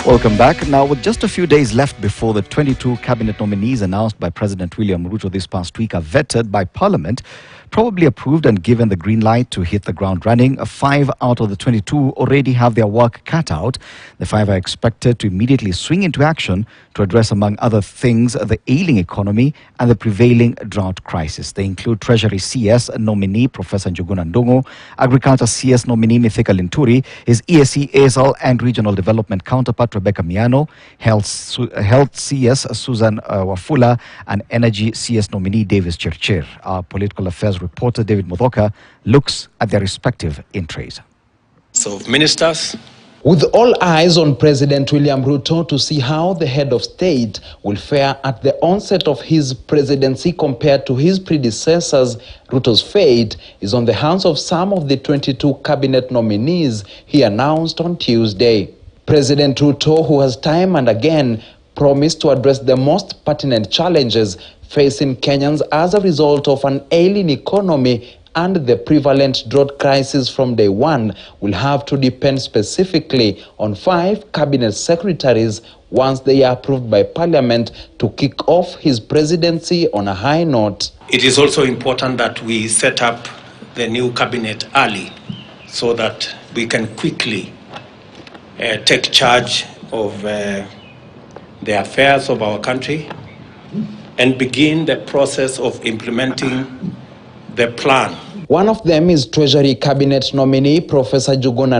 Welcome back. Now, with just a few days left before the 22 cabinet nominees announced by President William Ruto this past week are vetted by Parliament, probably approved and given the green light to hit the ground running, 5 out of the 22 already have their work cut out. The 5 are expected to immediately swing into action to address, among other things, the ailing economy and the prevailing drought crisis. They include Treasury CS nominee Professor Juguna, Agriculture CS nominee Mithika Linturi, his ESC, ASL and Regional Development counterpart Rebecca Miano, Health CS Susan Wafula, and Energy CS nominee Davis Chirchir. Our political affairs reporter David Mudoka looks at their respective entries. So, ministers. With all eyes on President William Ruto to see how the head of state will fare at the onset of his presidency compared to his predecessors, Ruto's fate is on the hands of some of the 22 cabinet nominees he announced on Tuesday. President Ruto, who has time and again promised to address the most pertinent challenges facing Kenyans as a result of an ailing economy and the prevalent drought crisis from day one, will have to depend specifically on 5 cabinet secretaries once they are approved by Parliament to kick off his presidency on a high note. It is also important that we set up the new cabinet early so that we can quickly take charge of the affairs of our country and begin the process of implementing the plan. One of them is Treasury Cabinet nominee Professor Juguna.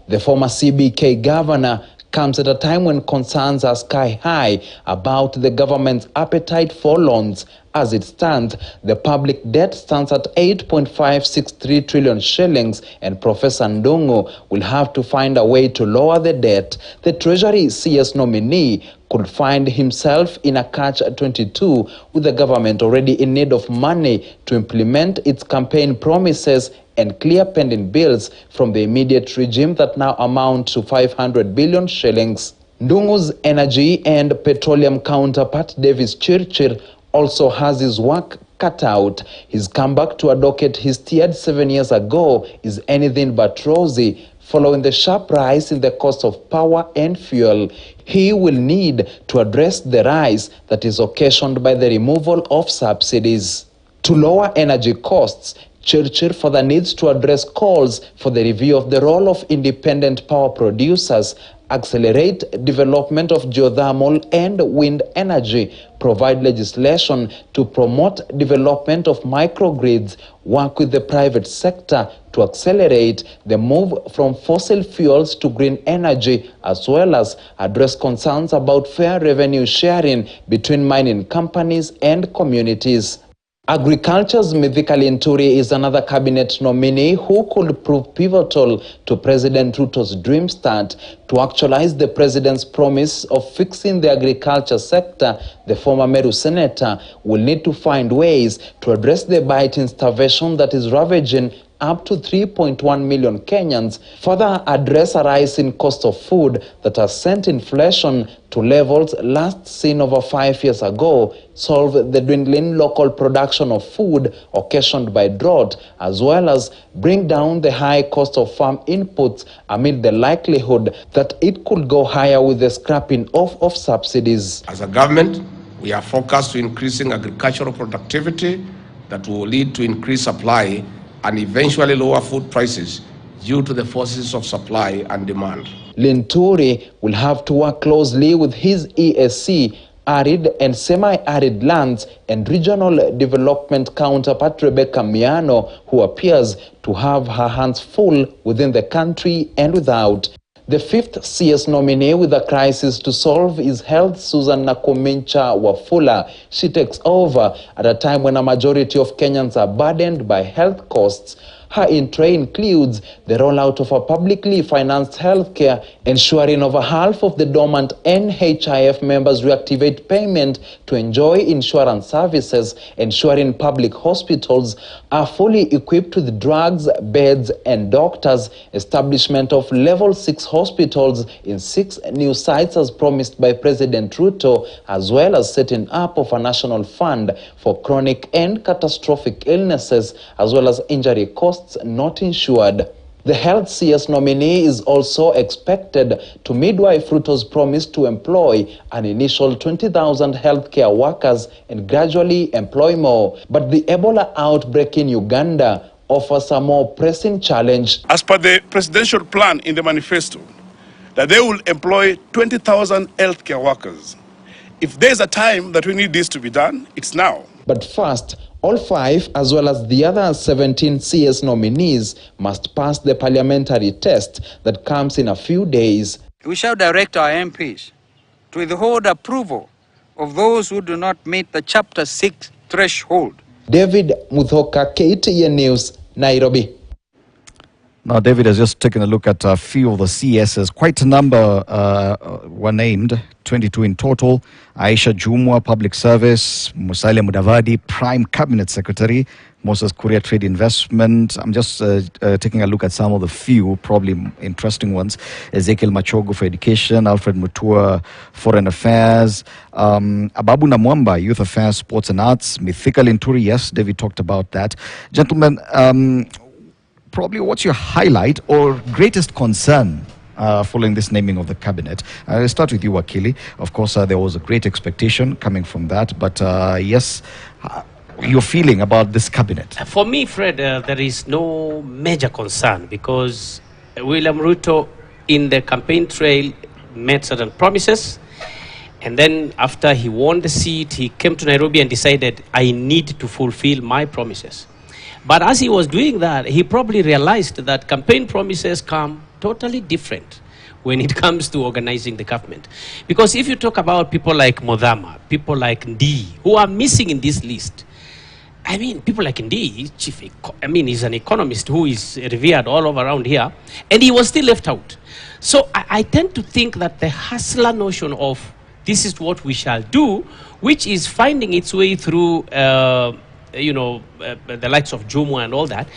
The former CBK governor comes at a time when concerns are sky high about the government's appetite for loans. As it stands, the public debt stands at 8.563 trillion shillings, and Professor Ndungu will have to find a way to lower the debt. The Treasury CS nominee could find himself in a catch-22 with the government already in need of money to implement its campaign promises and clear pending bills from the immediate regime that now amount to 500 billion shillings. Ndungu's energy and petroleum counterpart Davis Chirchir also has his work cut out. His comeback to a docket he steered 7 years ago is anything but rosy, following the sharp rise in the cost of power and fuel. He will need to address the rise that is occasioned by the removal of subsidies. To lower energy costs, Chirchir further needs to address calls for the review of the role of independent power producers, accelerate development of geothermal and wind energy, provide legislation to promote development of microgrids, work with the private sector to accelerate the move from fossil fuels to green energy, as well as address concerns about fair revenue sharing between mining companies and communities. Agriculture's Mithika Linturi is another cabinet nominee who could prove pivotal to President Ruto's dream start. To actualize the president's promise of fixing the agriculture sector, the former Meru senator will need to find ways to address the biting starvation that is ravaging up to 3.1 million Kenyans, further address a rise in cost of food that has sent inflation to levels last seen over 5 years ago, solve the dwindling local production of food occasioned by drought, as well as bring down the high cost of farm inputs amid the likelihood that it could go higher with the scrapping off of subsidies. As a government, we are focused to increasing agricultural productivity that will lead to increased supply and eventually lower food prices due to the forces of supply and demand. Linturi will have to work closely with his ESC, arid and semi-arid lands, and regional development counterpart Rebecca Miano, who appears to have her hands full within the country and without. The 5th CS nominee with a crisis to solve is Health Susan Wafula. She takes over at a time when a majority of Kenyans are burdened by health costs. Her entree includes the rollout of a publicly financed healthcare, ensuring over half of the dormant NHIF members reactivate payment to enjoy insurance services, ensuring public hospitals are fully equipped with drugs, beds, and doctors, establishment of level 6 hospitals in 6 new sites as promised by President Ruto, as well as setting up of a national fund for chronic and catastrophic illnesses, as well as injury costs not insured. The Health CS nominee is also expected to midwife Ruto's promise to employ an initial 20,000 healthcare workers and gradually employ more. But the Ebola outbreak in Uganda offers a more pressing challenge. As per the presidential plan in the manifesto, that they will employ 20,000 healthcare workers. If there's a time that we need this to be done, it's now. But first, all 5, as well as the other 17 CS nominees, must pass the parliamentary test that comes in a few days. We shall direct our MPs to withhold approval of those who do not meet the Chapter 6 threshold. David Muthoka, KTN News, Nairobi. Now, David has just taken a look at a few of the CSs. Quite a number were named, 22 in total. Aisha Jumwa, Public Service; Musalia Mudavadi, Prime Cabinet Secretary; Moses Kuria, Trade Investment. I'm just taking a look at some of the few, probably interesting ones. Ezekiel Machogu for Education; Alfred Mutua, Foreign Affairs; Ababu Namwamba, Youth Affairs, Sports and Arts; Mithika Linturi, yes, David talked about that. Gentlemen, probably what's your highlight or greatest concern following this naming of the cabinet? I'll start with you, Wakili. Of course, there was a great expectation coming from that, but yes, your feeling about this cabinet? For me, Fred, there is no major concern because William Ruto in the campaign trail made certain promises, and then after he won the seat, he came to Nairobi and decided, I need to fulfill my promises. But as he was doing that, he probably realized that campaign promises come totally different when it comes to organizing the government. Because if you talk about people like Modhama, people like Ndi, who are missing in this list, I mean, people like Ndi, he's an economist who is revered all over around here, and he was still left out. So I tend to think that the hustler notion of this is what we shall do, which is finding its way through the likes of Jumwa and all that,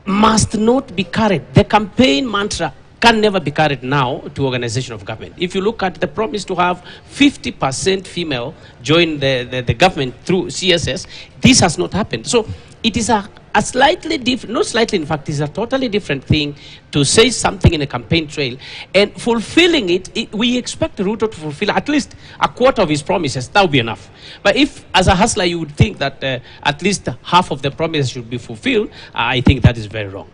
must not be carried. The campaign mantra can never be carried now to organization of government. If you look at the promise to have 50% female join the government through CSS, this has not happened. So it is a slightly different, not slightly, in fact, it's a totally different thing to say something in a campaign trail. And fulfilling it, we expect Ruto to fulfill at least a quarter of his promises. That would be enough. But if, as a hustler, you would think that at least half of the promises should be fulfilled, I think that is very wrong.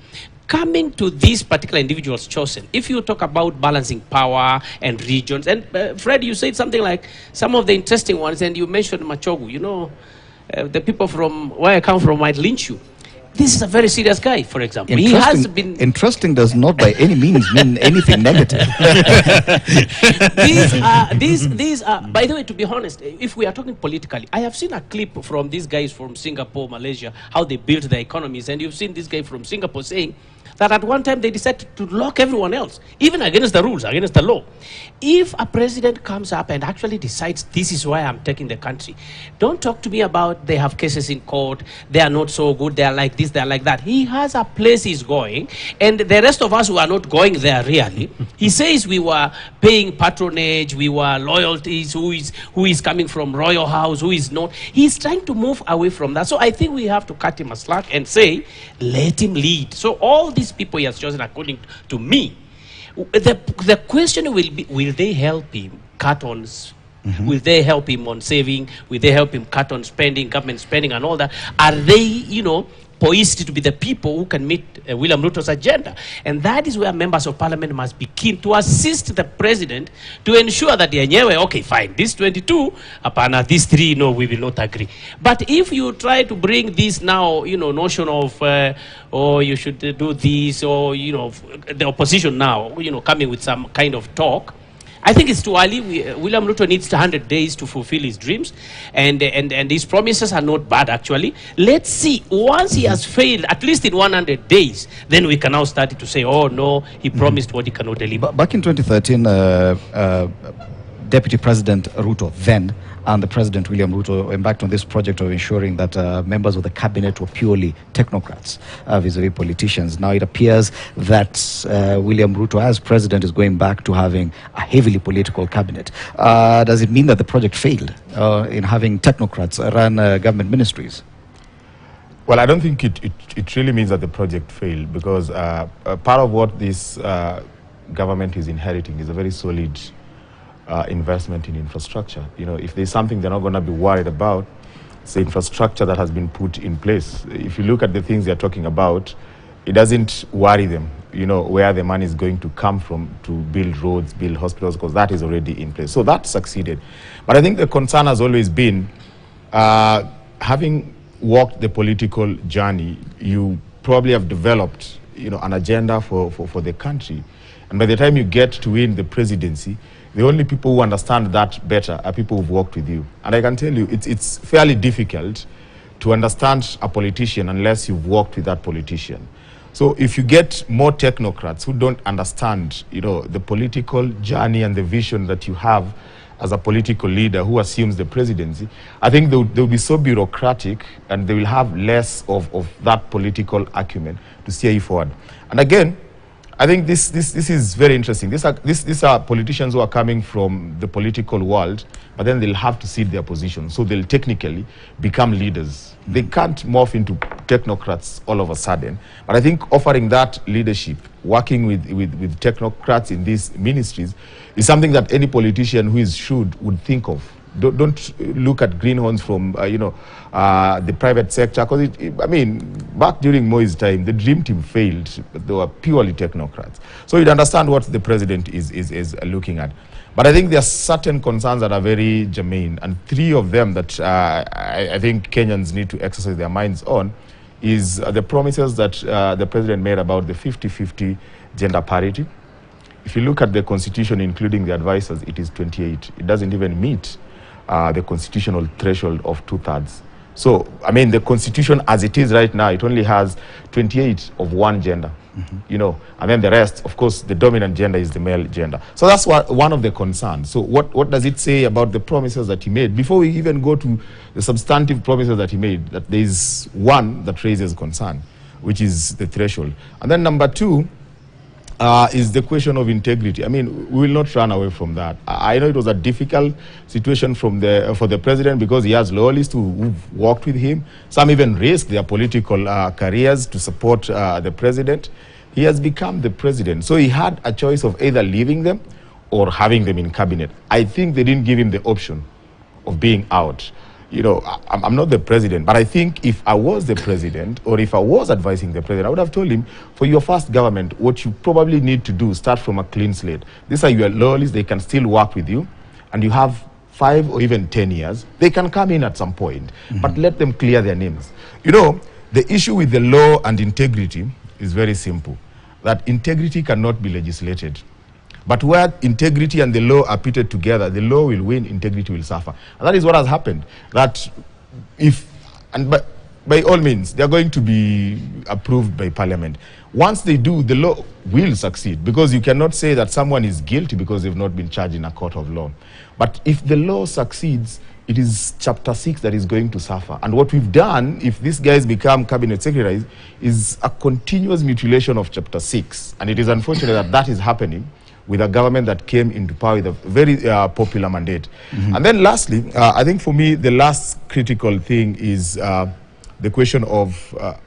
Coming to these particular individuals chosen, if you talk about balancing power and regions, and Fred, you said something like some of the interesting ones, and you mentioned Machogu, the people from where I come from might lynch you. This is a very serious guy, for example. He has been... Interesting does not by any means mean anything negative. These are, by the way, to be honest, if we are talking politically, I have seen a clip from these guys from Singapore, Malaysia, how they built their economies, and you've seen this guy from Singapore saying that at one time they decided to lock everyone else, even against the rules, against the law. If a president comes up and actually decides this is why I'm taking the country, don't talk to me about they have cases in court, they are not so good, they are like this, they are like that. He has a place he's going, and the rest of us who are not going there really, he says we were paying patronage, we were loyalties, who is coming from royal house, who is not. He's trying to move away from that. So I think we have to cut him a slack and say, let him lead. So all these people he has chosen, according to me, the question will be, will they help him cut on, will they help him on saving, will they help him cut on spending, government spending and all that? Are they, poised to be the people who can meet William Ruto's agenda? And that is where members of parliament must be keen to assist the president to ensure that okay, fine, this 22, apana, these 3, no, we will not agree. But if you try to bring this now, notion of, you should do this, or, the opposition now, coming with some kind of talk, I think it's too early. William Ruto needs 100 days to fulfill his dreams, and his promises are not bad, actually. Let's see. Once he has failed, at least in 100 days, then we can now start to say, oh, no, he promised what he cannot deliver. Back in 2013, Deputy President Ruto then and the President William Ruto embarked on this project of ensuring that members of the cabinet were purely technocrats vis-a-vis politicians. Now it appears that William Ruto as president is going back to having a heavily political cabinet. Does it mean that the project failed in having technocrats run government ministries? Well, I don't think it really means that the project failed, because part of what this government is inheriting is a very solid investment in infrastructure. You know, if there's something they're not going to be worried about, it's the infrastructure that has been put in place. If you look at the things they're talking about, it doesn't worry them, you know, where the money is going to come from to build roads, build hospitals, because that is already in place. So that succeeded. But I think the concern has always been, having walked the political journey, you probably have developed, you know, an agenda for the country. And by the time you get to win the presidency, the only people who understand that better are people who've worked with you. And I can tell you, it's fairly difficult to understand a politician unless you've worked with that politician. So if you get more technocrats who don't understand, you know, the political journey and the vision that you have as a political leader who assumes the presidency, I think they'll be so bureaucratic, and they will have less of that political acumen to steer you forward. And again, I think this is very interesting. These are politicians who are coming from the political world, but then they'll have to cede their position. So they'll technically become leaders. They can't morph into technocrats all of a sudden. But I think offering that leadership, working with technocrats in these ministries, is something that any politician who is shrewd would think of. Don't look at greenhorns from the private sector, because I mean, back during Moi's time, the dream team failed, but they were purely technocrats. So you'd understand what the president is looking at. But I think there are certain concerns that are very germane, and three of them that I think Kenyans need to exercise their minds on is the promises that the president made about the 50-50 gender parity. If you look at the constitution, including the advisors, it is 28. It doesn't even meet the constitutional threshold of 2/3. So, I mean, the constitution as it is right now, it only has 28 of one gender, you know, and then the rest, of course, the dominant gender is the male gender. So that's one of the concerns. So what does it say about the promises that he made? Before we even go to the substantive promises that he made, that there is one that raises concern, which is the threshold. And then number two, is the question of integrity. I mean, we will not run away from that. I know it was a difficult situation for the president, because he has loyalists who've worked with him. Some even risked their political careers to support the president. He has become the president. So he had a choice of either leaving them or having them in cabinet. I think they didn't give him the option of being out. You know, I'm not the president, but I think if I was the president, or if I was advising the president, I would have told him, for your first government, what you probably need to do, start from a clean slate. These are your loyalists, they can still work with you, and you have 5 or even 10 years. They can come in at some point, but let them clear their names. You know, the issue with the law and integrity is very simple, that integrity cannot be legislated. But where integrity and the law are pitted together, the law will win, integrity will suffer. And that is what has happened. That if, and by all means, they are going to be approved by parliament. Once they do, the law will succeed, because you cannot say that someone is guilty because they've not been charged in a court of law. But if the law succeeds, it is Chapter 6 that is going to suffer. And what we've done, if these guys become cabinet secretaries, is a continuous mutilation of Chapter 6. And it is unfortunate that that is happening with a government that came into power with a very popular mandate. And then lastly, I think for me, the last critical thing is the question of,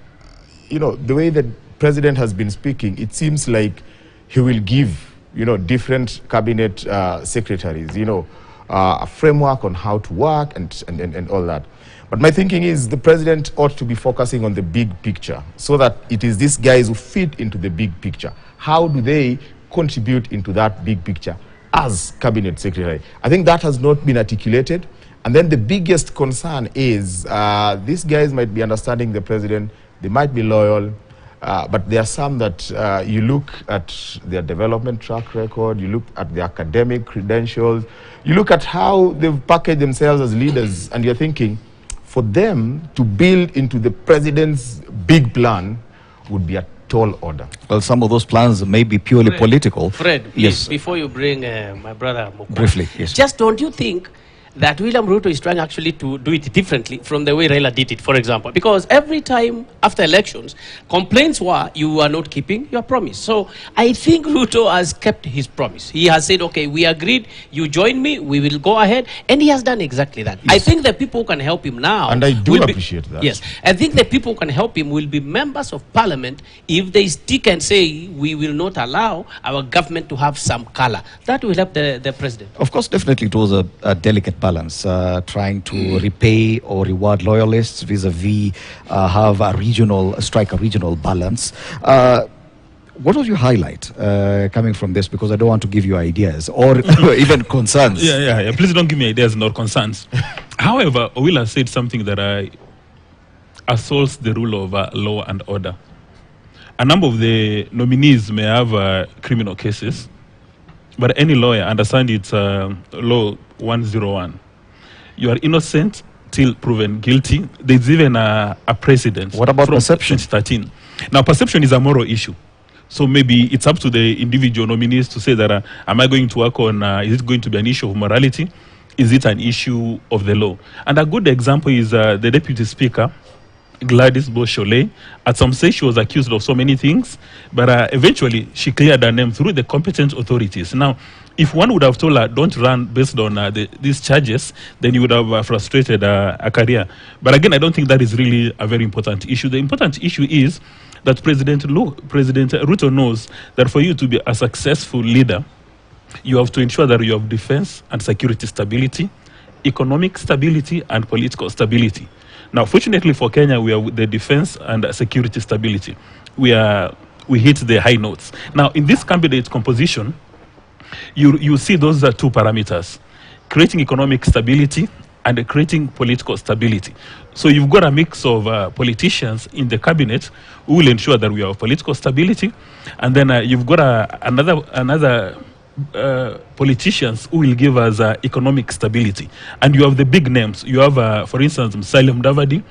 you know, the way the president has been speaking, it seems like he will give, you know, different cabinet secretaries, you know, a framework on how to work and all that. But my thinking is the president ought to be focusing on the big picture, so that it is these guys who fit into the big picture. How do they contribute into that big picture as cabinet secretary? I think that has not been articulated. And then the biggest concern is these guys might be understanding the president, they might be loyal, but there are some that you look at their development track record, you look at their academic credentials, you look at how they've packaged themselves as leaders, and you're thinking, for them to build into the president's big plan would be a tall order. Well, some of those plans may be purely political. Fred, please, yes. Before you bring my brother Mokwa, briefly, yes. Just don't you think that William Ruto is trying actually to do it differently from the way Raila did it, for example. Because every time after elections, complaints were you are not keeping your promise. So I think Ruto has kept his promise. He has said, okay, we agreed, you join me, we will go ahead. And he has done exactly that. Yes. I think the people who can help him now. And I do appreciate that. Yes. I think the people who can help him will be members of parliament if they stick and say, we will not allow our government to have some color. That will help the president. Of course, definitely it was a delicate balance, trying to repay or reward loyalists vis-a-vis strike a regional balance. What was your highlight coming from this? Because I don't want to give you ideas or even concerns. Yeah. Please don't give me ideas nor concerns. However, Owila said something that assaults the rule of law and order. A number of the nominees may have criminal cases, but any lawyer understands it's law 101. You are innocent till proven guilty. There's even a precedent. What about perception? 2013. Now, perception is a moral issue. So maybe it's up to the individual nominees to say that, am I going to work on, is it going to be an issue of morality? Is it an issue of the law? And a good example is the Deputy Speaker, Gladys Bosholey. At some stage, she was accused of so many things, but eventually she cleared her name through the competent authorities. Now, if one would have told her, don't run based on these charges, then you would have frustrated a career. But again, I don't think that is really a very important issue. The important issue is that President Ruto knows that for you to be a successful leader, you have to ensure that you have defense and security stability, economic stability, and political stability. Now, fortunately for Kenya, we are with the defense and security stability. We hit the high notes. Now, in this cabinet composition, you see those are two parameters: creating economic stability and creating political stability. So you've got a mix of politicians in the cabinet who will ensure that we have political stability, and then you've got another politicians who will give us economic stability. And you have the big names. You have, for instance, Musalia Mudavadi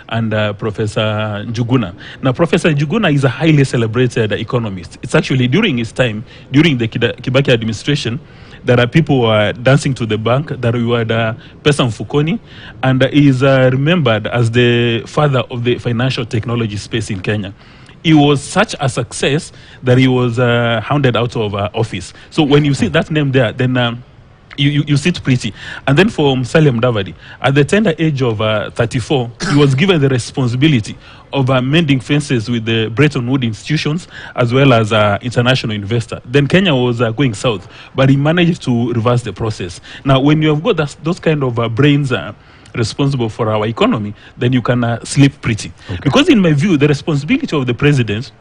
and Professor Juguna. Now, Professor Juguna is a highly celebrated economist. It's actually during his time, during the Kibaki administration, there are people who are dancing to the bank, that we had Pesa Mfukoni, and he is remembered as the father of the financial technology space in Kenya. He was such a success that he was hounded out of office. So when you see that name there, then you sit pretty. And then for Musalia Mudavadi, at the tender age of 34, he was given the responsibility of mending fences with the Bretton Woods institutions as well as international investor. Then Kenya was going south, but he managed to reverse the process. Now, when you have got those kind of brains responsible for our economy, then you can sleep pretty. Okay. Because in my view, the responsibility of the president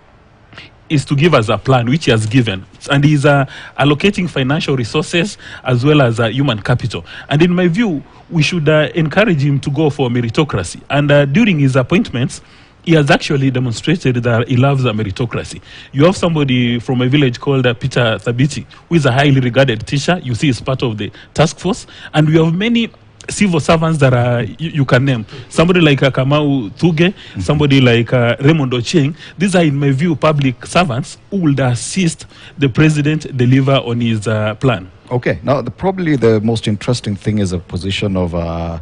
is to give us a plan, which he has given. And he's allocating financial resources as well as human capital. And in my view, we should encourage him to go for meritocracy. And during his appointments, he has actually demonstrated that he loves a meritocracy. You have somebody from a village called Peter Thabiti, who is a highly regarded teacher. You see, he's part of the task force. And we have many civil servants that you can name. Somebody like Kamau Thuge, somebody like Raymond Ochieng. These are, in my view, public servants who will assist the president deliver on his plan. Okay. Now, probably the most interesting thing is a position of, or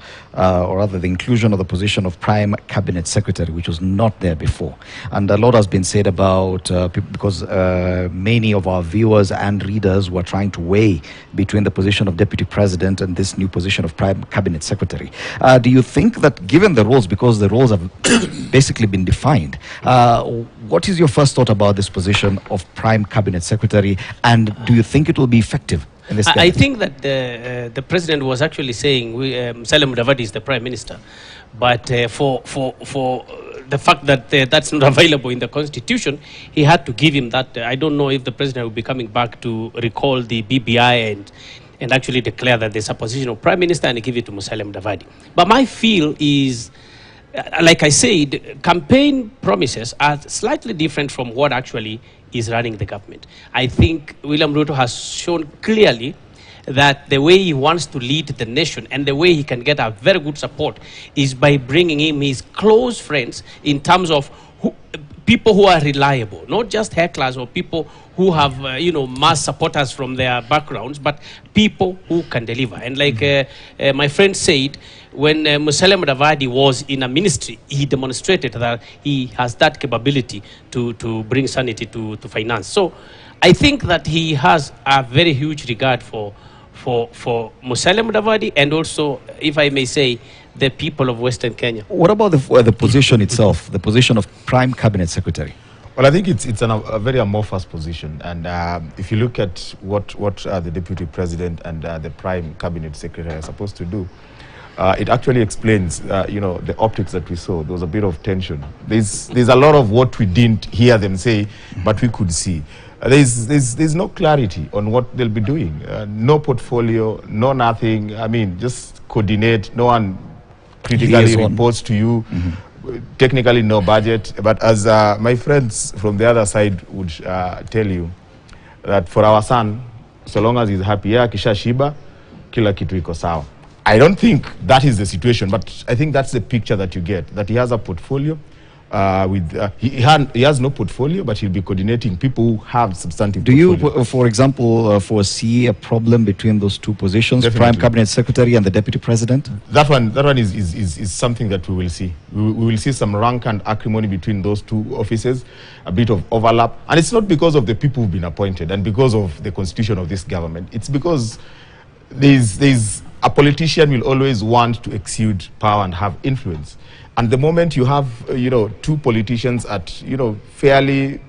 rather the inclusion of the position of Prime Cabinet Secretary, which was not there before. And a lot has been said about, because many of our viewers and readers were trying to weigh between the position of Deputy President and this new position of Prime Cabinet Secretary. Do you think that given the roles, because the roles have basically been defined, what is your first thought about this position of Prime Cabinet Secretary, and do you think it will be effective? I think that the president was actually saying Musalia Mudavadi is the prime minister, but for the fact that that's not available in the constitution, he had to give him that. I don't know if the president will be coming back to recall the BBI and actually declare that there's a position of prime minister and give it to Musalia Mudavadi. But my feel is, like I said, campaign promises are slightly different from what actually is running the government. I think William Ruto has shown clearly that the way he wants to lead the nation and the way he can get a very good support is by bringing in his close friends in terms of people who are reliable, not just hecklers or people who have, mass supporters from their backgrounds, but people who can deliver. And like my friend said, when Musalia Mudavadi was in a ministry, he demonstrated that he has that capability to bring sanity to finance. So I think that he has a very huge regard for Musalia Mudavadi and also, if I may say, the people of Western Kenya. What about the position itself, the position of Prime Cabinet Secretary? Well, I think it's a very amorphous position, and if you look at what the Deputy President and the Prime Cabinet Secretary are supposed to do, it actually explains, the optics that we saw. There was a bit of tension. There's a lot of what we didn't hear them say, but we could see. There's no clarity on what they'll be doing. No portfolio, no nothing. I mean, just coordinate. No one critically reports to you. Technically, no budget. But as my friends from the other side would tell you, that for our son, so long as he's happy, kisha shiba, kila kitu iko sawa. I don't think that is the situation, but I think that's the picture that you get, that he has a portfolio. He has no portfolio, but he'll be coordinating people who have substantive portfolio. Do you, for example, foresee a problem between those two positions, Definitely. Prime Cabinet Secretary and the Deputy President? That one is something that we will see. We will see some rank and acrimony between those two offices, a bit of overlap. And it's not because of the people who've been appointed and because of the constitution of this government. It's because there's a politician will always want to exude power and have influence. And the moment you have, two politicians at, fairly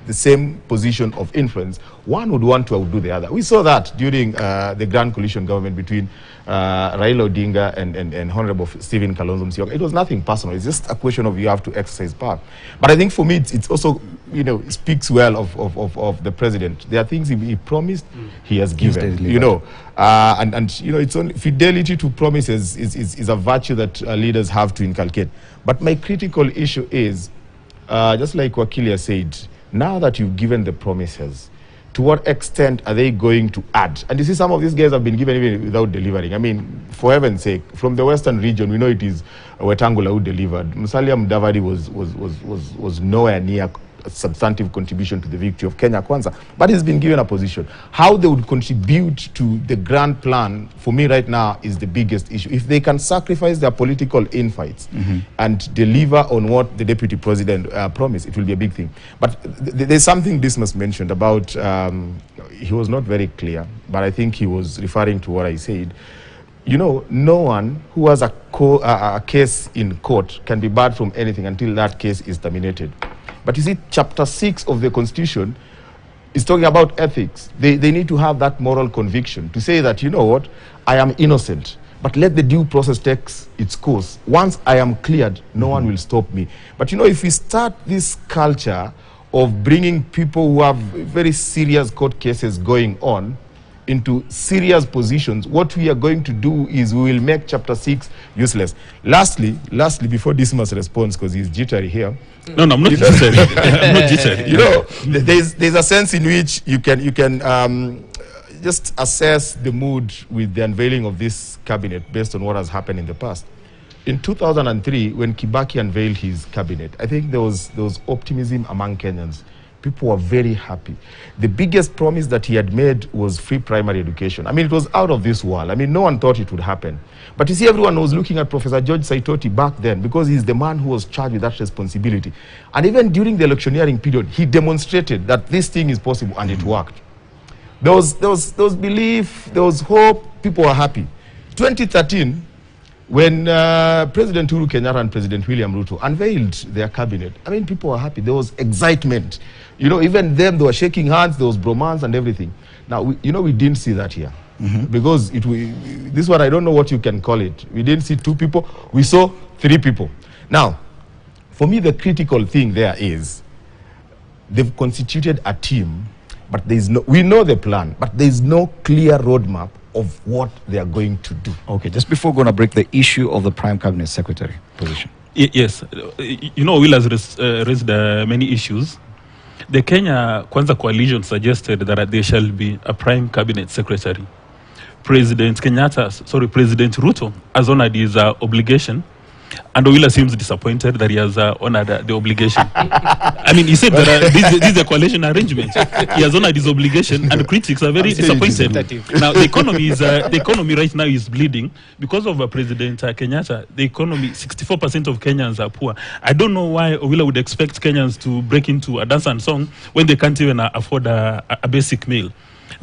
the same position of influence, one would want to outdo the other. We saw that during the Grand Coalition government between Raila Odinga and Honorable Stephen Kalonzo Musyoka. It was nothing personal. It's just a question of you have to exercise power. But I think for me, it's also, speaks well of the president. There are things he promised, he has given, it's only fidelity to promises is a virtue that leaders have to inculcate. But my critical issue is, just like Wakilia said, now that you've given the promises, to what extent are they going to add? And you see, some of these guys have been given even without delivering. I mean, for heaven's sake, from the Western region, we know it is Wetangula who delivered. Musalia Mudavadi was nowhere near a substantive contribution to the victory of Kenya Kwanza, but he's been given a position. How they would contribute to the grand plan, for me right now, is the biggest issue. If they can sacrifice their political infights and deliver on what the Deputy President promised, it will be a big thing. But there's something Dismas mentioned about, he was not very clear, but I think he was referring to what I said. No one who has a case in court can be barred from anything until that case is terminated. But you see, Chapter 6 of the Constitution is talking about ethics. They need to have that moral conviction to say that, I am innocent, but let the due process take its course. Once I am cleared, no one will stop me. But if we start this culture of bringing people who have very serious court cases going on into serious positions, what we are going to do is we will make Chapter 6 useless. Lastly, before Dismas responds, because he's jittery here. No, I'm not jittery. I'm not jittery. There's a sense in which you can just assess the mood with the unveiling of this cabinet based on what has happened in the past. In 2003, when Kibaki unveiled his cabinet, I think there was optimism among Kenyans. People were very happy. The biggest promise that he had made was free primary education. I mean, it was out of this world. I mean, no one thought it would happen. But you see, everyone was looking at Professor George Saitoti back then because he's the man who was charged with that responsibility. And even during the electioneering period, he demonstrated that this thing is possible, and it worked. There was belief, there was hope, people were happy. 2013, when President Uhuru Kenyatta and President William Ruto unveiled their cabinet, I mean, people were happy. There was excitement. Even them, they were shaking hands, there was bromance and everything. Now, we didn't see that here. Because this one, I don't know what you can call it. We didn't see 2 people, we saw 3 people. Now, for me, the critical thing there is they've constituted a team, but we know the plan, but there's no clear roadmap of what they are going to do. Okay, just before going to break, the issue of the Prime Cabinet Secretary position. Yes, Will has raised many issues. The Kenya Kwanza coalition suggested that there shall be a Prime Cabinet Secretary. President Ruto has honored his obligation And Owila seems disappointed that he has honored the obligation. I mean, he said that this is a coalition arrangement. He has honored his obligation, and critics are very disappointed. Now, the economy right now is bleeding because of President Kenyatta. The economy, 64% of Kenyans are poor. I don't know why Owila would expect Kenyans to break into a dance and song when they can't even afford a basic meal.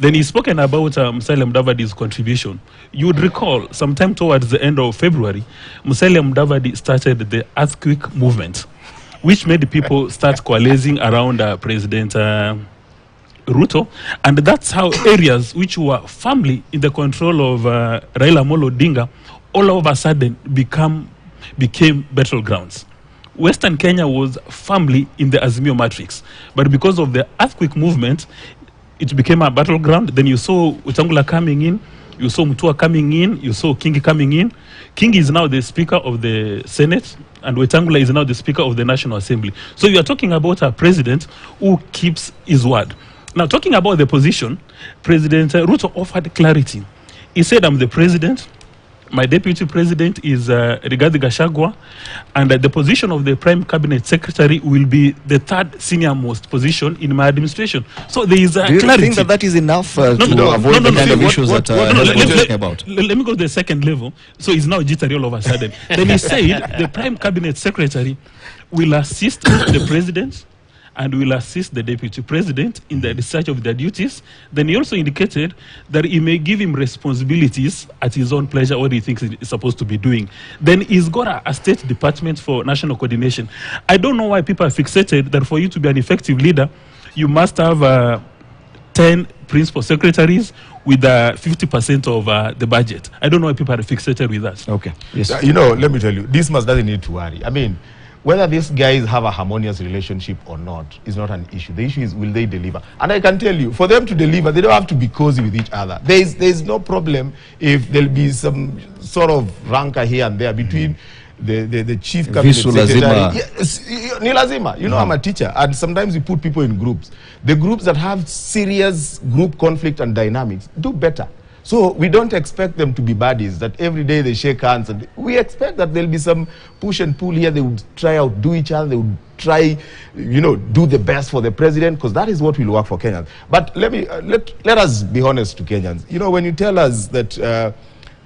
Then he's spoken about Musalia Mudavadi's contribution. You would recall, sometime towards the end of February, Musalia Mudavadi started the earthquake movement, which made people start coalescing around President Ruto. And that's how areas which were firmly in the control of Raila Amolo Odinga all of a sudden became battlegrounds. Western Kenya was firmly in the Azimio matrix. But because of the earthquake movement, it became a battleground. Then you saw Wetangula coming in, you saw Mutua coming in, you saw Kingi coming in. Kingi is now the Speaker of the Senate, and Wetangula is now the Speaker of the National Assembly. So you are talking about a president who keeps his word. Now, talking about the position, President Ruto offered clarity. He said, I'm the president. My deputy president is Rigathi Gachagua, and the position of the Prime Cabinet Secretary will be the third senior most position in my administration. So there is clarity. Do you think that is enough to avoid the kind of issues that we're talking about? Let me go to the second level. So it's now jittery all of a sudden. Then he said the Prime Cabinet Secretary will assist the president and will assist the deputy president in the discharge of their duties. Then he also indicated that he may give him responsibilities at his own pleasure, what he thinks he's supposed to be doing. Then he's got a state department for national coordination. I don't know why people are fixated that for you to be an effective leader, you must have 10 principal secretaries with 50% of the budget. I don't know why people are fixated with that. Okay. Yes. Let me tell you, this doesn't need to worry. I mean, whether these guys have a harmonious relationship or not is not an issue. The issue is, will they deliver? And I can tell you, for them to deliver, they don't have to be cozy with each other. There's no problem if there'll be some sort of rancor here and there between the chief cabinet secretary. Ni lazima. I'm a teacher, and sometimes we put people in groups. The groups that have serious group conflict and dynamics do better. So we don't expect them to be buddies, that every day they shake hands. And we expect that there'll be some push and pull here. They would try outdo each other. They would try, do the best for the president, because that is what will work for Kenyans. But let us be honest to Kenyans. When you tell us that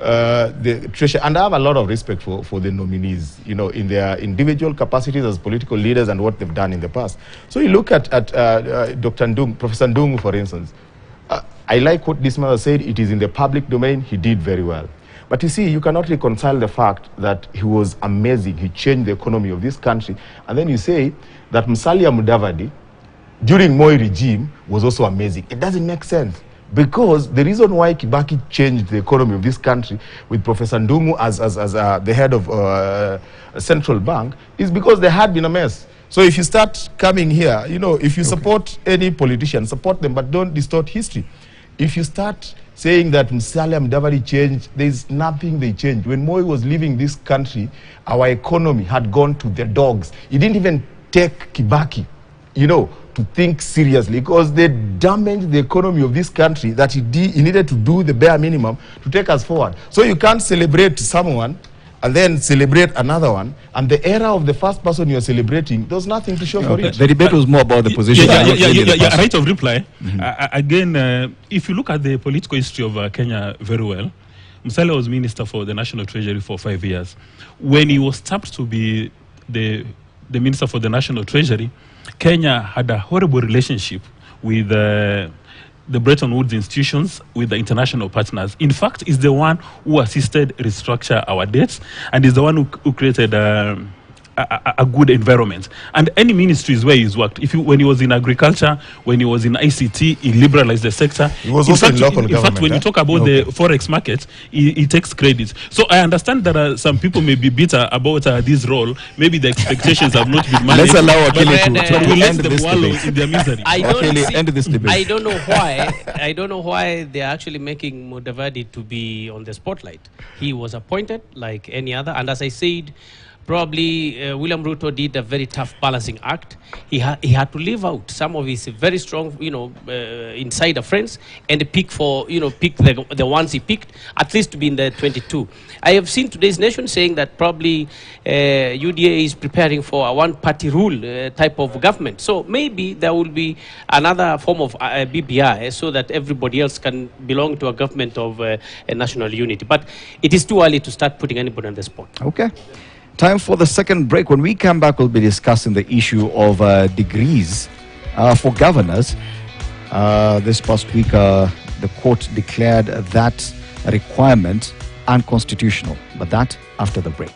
the treasury, and I have a lot of respect for the nominees, in their individual capacities as political leaders and what they've done in the past. So you look at Dr. Ndung, Professor Ndung, for instance. I like what this man said. It is in the public domain. He did very well. But you see, you cannot reconcile the fact that he was amazing. He changed the economy of this country. And then you say that Musalia Mudavadi, during Moi regime, was also amazing. It doesn't make sense. Because the reason why Kibaki changed the economy of this country with Professor Ndungu as the head of central bank is because they had been a mess. So if you start coming here, if you support any politician, support them, but don't distort history. If you start saying that Musalia Mudavadi changed, there's nothing they changed. When Moi was leaving this country, our economy had gone to the dogs. He didn't even take Kibaki, to think seriously, because they damaged the economy of this country that he needed to do the bare minimum to take us forward. So you can't celebrate someone and then celebrate another one, and the era of the first person you're celebrating, there's nothing to show for it. The debate was more about the position. Right of reply. Again, if you look at the political history of Kenya very well, Musalia was Minister for the National Treasury for 5 years. When he was tapped to be the Minister for the National Treasury, Kenya had a horrible relationship with the Bretton Woods institutions, with the international partners. In fact, is the one who assisted restructure our debts, and is the one who created a good environment. And any ministries where he's worked, when he was in agriculture, when he was in ICT, he liberalized the sector. He was also in local government. In fact, when you talk about the forex market, he takes credit. So I understand that some people may be bitter about this role. Maybe the expectations have not been managed. Let's allow Akili to end this debate. In their misery. I don't know why they're actually making Mudavadi to be on the spotlight. He was appointed like any other, and as I said, probably William Ruto did a very tough balancing act. He had to leave out some of his very strong, insider friends and pick the ones he picked, at least to be in the 22. I have seen today's Nation saying that probably UDA is preparing for a one-party rule type of government. So maybe there will be another form of BBI so that everybody else can belong to a government of national unity. But it is too early to start putting anybody on the spot. Okay. Time for the second break. When we come back, we'll be discussing the issue of degrees for governors. This past week, the court declared that requirement unconstitutional. But that after the break.